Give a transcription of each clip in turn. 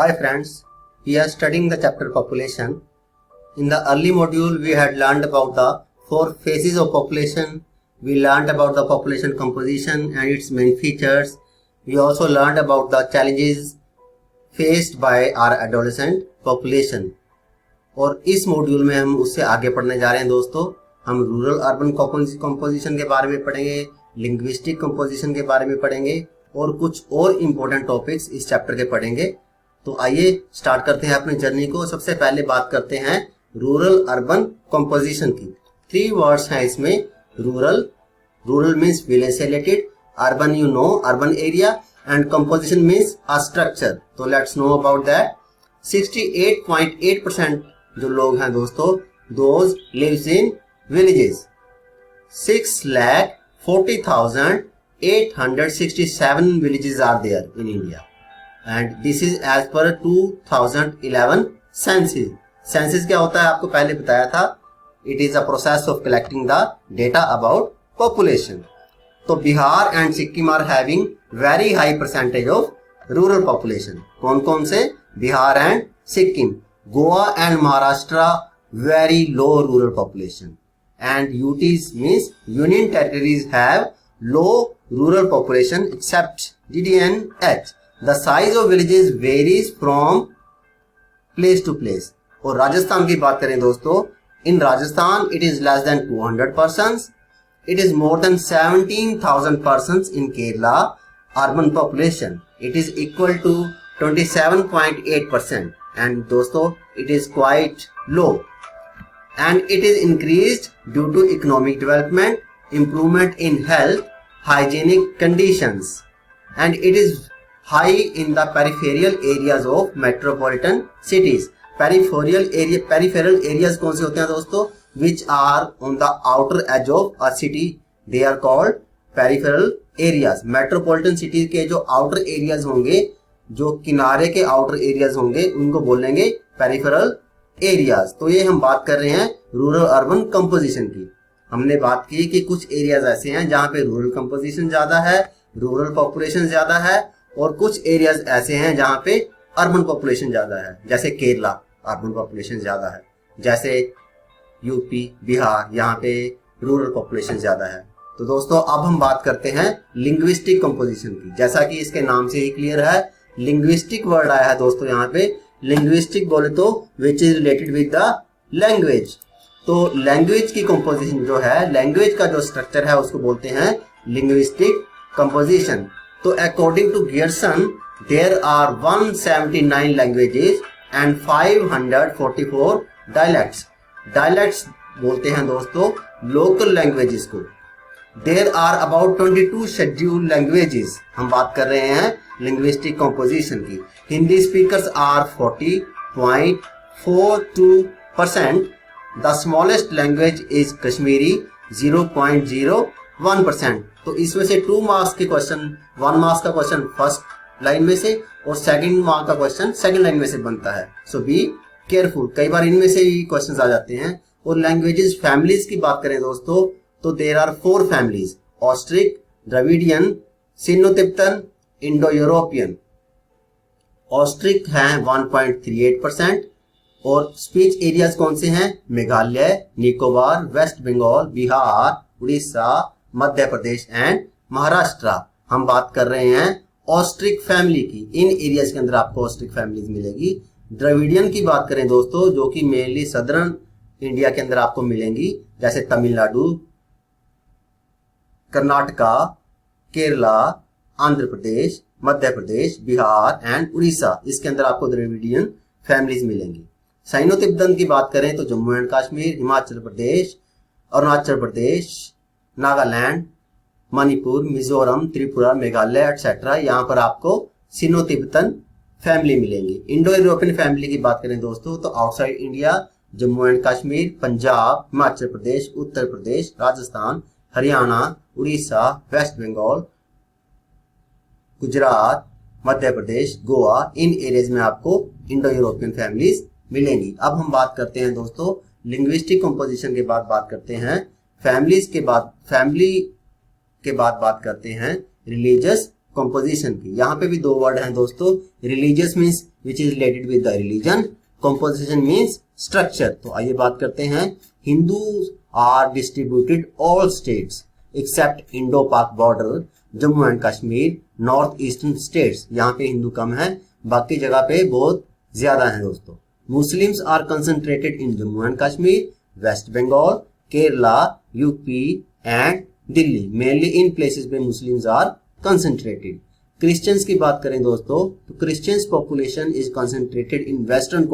Hi friends, we are studying the chapter population. In the early module we had learned about the four phases of population. We learned about the population composition and its main features. We also learned about the challenges faced by our adolescent population. और इस module में हम उससे आगे पढ़ने जा रहे हैं दोस्तों। हम रूरल अर्बन कंपोजिशन के बारे में पढ़ेंगे, लिंग्विस्टिक कंपोजिशन के बारे में पढ़ेंगे और कुछ और इम्पोर्टेंट टॉपिक्स इस चैप्टर के पढ़ेंगे। तो आइए स्टार्ट करते हैं अपनी जर्नी को। सबसे पहले बात करते हैं रूरल अर्बन कंपोजिशन की। 3 वर्ड्स हैं इसमें। रूरल मीन्स विलेज से related, urban you know urban area, and composition means a structure. तो लेट्स नो अबाउट दैट। 68.8% जो लोग हैं दोस्तों, those lives in villages. 6,40,867 villages are there in India, and this is as per 2011 census. Census क्या होता है आपको पहले बताया था। It is a process of collecting the data about population. तो Bihar and Sikkim are having very high percentage of rural population. कौन कौन से? Bihar and Sikkim. Goa and Maharashtra very low rural population, and UTs means union territories have low rural population except GDNH. The size of villages varies from place to place. और राजस्थान की बात करें दोस्तों, in Rajasthan it is less than 200 persons. It is more than 17,000 persons in Kerala. Urban population it is equal to 27.8%, and दोस्तों it is quite low, and it is increased due to economic development, improvement in health, hygienic conditions, and it is high in the peripheral areas of metropolitan cities. Peripheral areas कौन से होते हैं दोस्तों? Which are on the outer edge of a city, they are called peripheral areas. Metropolitan cities के जो outer areas होंगे, जो किनारे के outer areas होंगे, उनको बोलेंगे peripheral areas. तो ये हम बात कर रहे हैं रूरल अर्बन कंपोजिशन की। हमने बात की कि कुछ एरियाज ऐसे हैं जहां पे रूरल कंपोजिशन ज्यादा है, रूरल पॉपुलेशन ज्यादा है, और कुछ एरियाज ऐसे हैं जहां पे अर्बन पॉपुलेशन ज्यादा है। जैसे केरला अर्बन पॉपुलेशन ज्यादा है, जैसे यूपी बिहार यहाँ पे रूरल पॉपुलेशन ज्यादा है। तो दोस्तों अब हम बात करते हैं लिंग्विस्टिक कंपोजिशन की। जैसा कि इसके नाम से ही क्लियर है, लिंग्विस्टिक वर्ड आया है दोस्तों यहाँ पे। लिंग्विस्टिक बोले तो विच is related with the language. तो लैंग्वेज की कंपोजिशन जो है, लैंग्वेज का जो स्ट्रक्चर है उसको बोलते हैं लिंग्विस्टिक कंपोजिशन। तो according to Grierson there are 179 languages and 544 dialects. Dialects बोलते हैं दोस्तों लोकल लैंग्वेजेस को। There are about 22 scheduled languages. हम बात कर रहे हैं लिंग्विस्टिक कंपोजिशन की। Hindi speakers are 40.42%. The smallest language is Kashmiri 0.01%. तो इसमें से 2 मार्क्स के क्वेश्चन, 1 मार्क्स का क्वेश्चन फर्स्ट लाइन में से और सेकंड मार्क का क्वेश्चन सेकंड लाइन में से बनता है। सो बी केयरफुल, कई बार इनमें से भी क्वेश्चंस आ जाते हैं। और लैंग्वेजेस फैमिलीज की बात करें दोस्तों, तो there are 4 families: Austric, Dravidian, Sino Tibetan, Indo European. Austric है 1.38%। और स्पीच एरियाज कौन से हैं? Meghalaya, Nicobar, West Bengal, Bihar, Orissa, Madhya Pradesh and Maharashtra. हम बात कर रहे हैं ऑस्ट्रिक फैमिली की। इन एरियाज के अंदर आपको ऑस्ट्रिक फैमिलीज मिलेगी। द्रविडियन की बात करें दोस्तों, जो कि मेनली सदर्न इंडिया के अंदर आपको मिलेंगी, जैसे तमिलनाडु, कर्नाटका, केरला, आंध्र प्रदेश, मध्य प्रदेश, बिहार एंड उड़ीसा। इसके अंदर आपको द्रविडियन फैमिलीज मिलेंगी। साइनो तिब्बतन की बात करें तो जम्मू एंड कश्मीर, हिमाचल प्रदेश, अरुणाचल प्रदेश, नागालैंड, मणिपुर, मिजोरम, त्रिपुरा, मेघालय एटसेट्रा, यहाँ पर आपको सिनो तिब्बतन फैमिली मिलेंगी। इंडो यूरोपियन फैमिली की बात करें दोस्तों, तो outside India Jammu and Kashmir, Punjab, Himachal Pradesh, Uttar Pradesh, Rajasthan, Haryana, Orissa, West Bengal, Gujarat, Madhya Pradesh, Goa, in areas में आपको इंडो यूरोपियन फैमिलीज मिलेंगी। अब हम बात करते हैं दोस्तों लिंग्विस्टिक कंपोजिशन के बाद बात करते हैं फैमिली के बाद बात करते हैं रिलीजियस कंपोजिशन की। यहाँ पे भी दो वर्ड हैं दोस्तों, religious means which is related with the religion, composition means structure. तो आइए बात करते हैं। Hindus are distributed all states except Indo Pak border, Jammu and Kashmir, north eastern states. यहाँ पे हिंदू कम है, बाकी जगह पे बहुत ज्यादा है दोस्तों। Muslims are concentrated in Jammu and Kashmir, West Bengal, Kerala, UP and Delhi. Mainly in places पे मुस्लिम्स आर कंसंट्रेटेड। क्रिश्चियंस की बात करें दोस्तों, तो Christians population is concentrated in western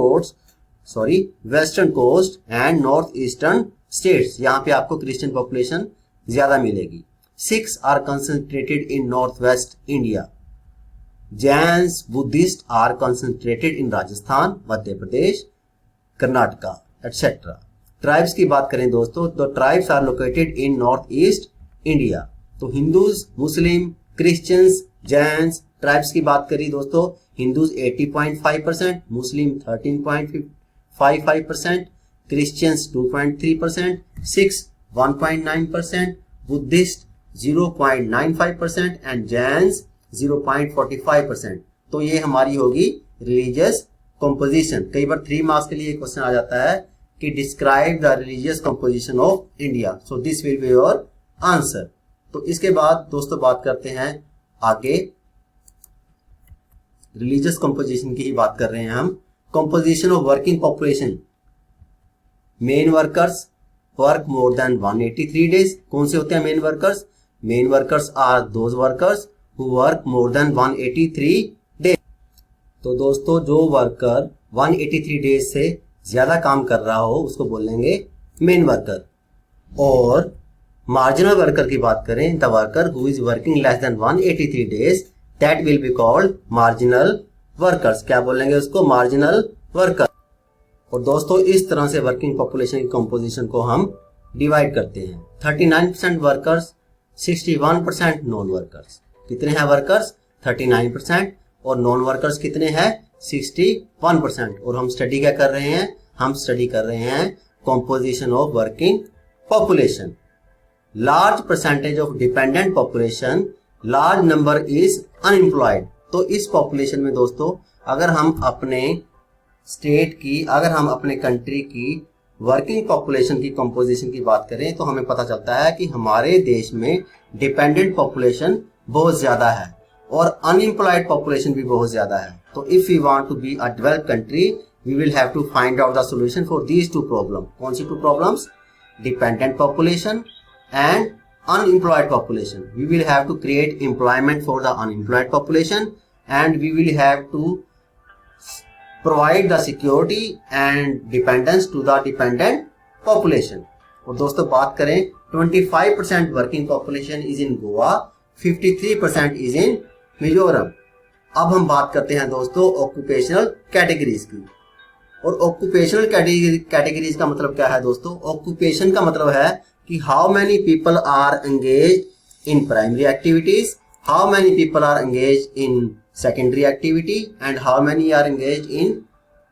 coast and north eastern states. यहाँ पे आपको क्रिश्चियन पॉपुलेशन ज्यादा मिलेगी। Sikhs are concentrated in north west India. Jains Buddhist are concentrated in Rajasthan, Madhya Pradesh, Karnataka etcetera. Tribes की बात करें दोस्तों, तो tribes are located in north east India. तो Hindus, Muslim, Christians, Jains, tribes की बात करी दोस्तों, Hindus 80.5%, Muslim 13.55%, Christians 2.3%, Sikhs 1.9%, Buddhist 0.95% and Jains 0.45%। तो ये हमारी होगी रिलीजियस कंपोजिशन। कई बार 3 मार्क्स के लिए क्वेश्चन आ जाता है कि describe the religious composition of India, so this will be your answer. तो इसके बाद दोस्तों बात करते हैं आगे, रिलीजियस कंपोजिशन की ही बात कर रहे हैं हम। Composition of working population, main workers work more than 183 days. कौन से होते हैं main workers? Main workers are those workers who work more than 183 days. तो दोस्तों जो वर्कर 183 डेज से ज्यादा काम कर रहा हो उसको बोलेंगे मेन वर्कर। और मार्जिनल वर्कर की बात करें, the worker who is working less than 183 days, that will be called marginal workers. क्या बोलेंगे उसको? Marginal worker. और दोस्तों इस तरह से वर्किंग पॉपुलेशन की कंपोजिशन को हम डिवाइड करते हैं। 39% वर्कर्स, 61% नॉन वर्कर्स। कितने हैं वर्कर्स? 39%। और नॉन वर्कर्स कितने हैं? 61%। और हम स्टडी क्या कर रहे हैं? हम स्टडी कर रहे हैं composition of working population. Large percentage of dependent population, large number is unemployed. तो इस पॉपुलेशन में दोस्तों अगर हम अपने स्टेट की, अगर हम अपने कंट्री की वर्किंग पॉपुलेशन की कंपोजिशन की बात करें तो हमें पता चलता है कि हमारे देश में डिपेंडेंट पॉपुलेशन बहुत ज्यादा है और अनएम्प्लॉयड पॉपुलेशन भी बहुत ज्यादा है। तो if we want to be a developed country we will have to find out the solution for these two problem. कौन सी 2 problems? Dependent population and unemployed population. We will have to create employment for the unemployed population and we will have to provide the security and dependence to the dependent population. और दोस्तों बात करें 25% working population is in Goa, 53% is in Mizoram. अब हम बात करते हैं दोस्तों occupational categories की। और occupational categories का मतलब क्या है दोस्तों? occupation का मतलब है कि how many people are engaged in primary activities, how many people are engaged in secondary activity and how many are engaged in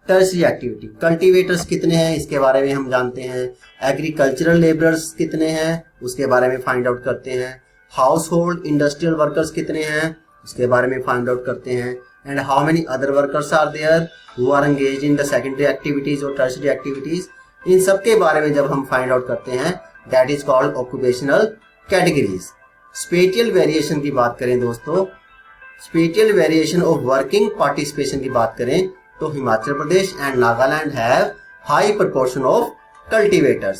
tertiary activity. Cultivators कितने हैं इसके बारे में हम जानते हैं, agricultural laborers कितने हैं उसके बारे में फाइंड आउट करते हैं, household industrial workers कितने हैं उसके बारे में फाइंड आउट करते हैं, and how many other workers are there who are engaged in the secondary activities or tertiary activities. इन सब के बारे में जब हम फाइंड आउट करते हैं that is called occupational categories. Spatial variation की बात करें दोस्तों, spatial variation of working participation की बात करें तो Himachal Pradesh and Nagaland have high proportion of cultivators.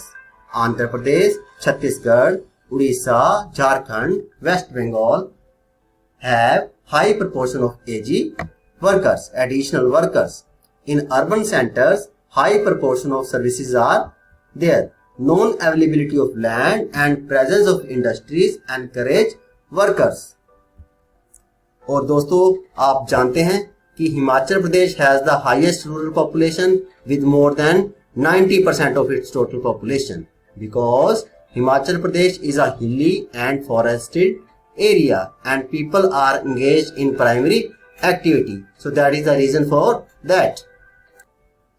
Andhra Pradesh, Chhattisgarh, Orissa, Jharkhand, West Bengal have high proportion of AG workers, additional workers. In urban centers, high proportion of services are there. Non-availability of land and presence of industries encourage workers. और दोस्तों आप जानते हैं कि Himachal Pradesh has the highest rural population with more than 90% of its total population because Himachal Pradesh is a hilly and forested area and people are engaged in primary activity. So that is the reason for that.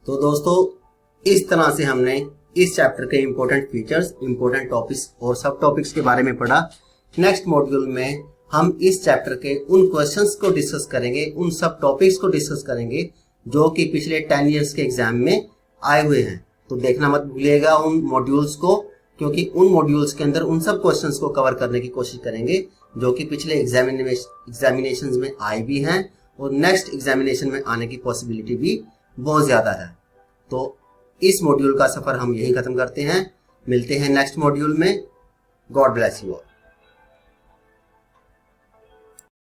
तो दोस्तों इस तरह से हमने इस chapter के important features, important topics और सब टॉपिक्स के बारे में पढ़ा। नेक्स्ट मॉड्यूल में हम इस चैप्टर के उन क्वेश्चंस को डिस्कस करेंगे, उन सब टॉपिक्स को डिस्कस करेंगे जो कि पिछले 10 इयर्स के एग्जाम में आए हुए हैं। तो देखना मत भूलिएगा उन मॉड्यूल्स को, क्योंकि उन मॉड्यूल्स के अंदर उन सब क्वेश्चंस को कवर करने की कोशिश करेंगे जो कि पिछले एग्जामिनेशंस में आए भी हैं और नेक्स्ट एग्जामिनेशन में आने की पॉसिबिलिटी भी बहुत ज्यादा है। तो इस मॉड्यूल का सफर हम यहीं खत्म करते हैं। मिलते हैं नेक्स्ट मॉड्यूल में। God bless you all.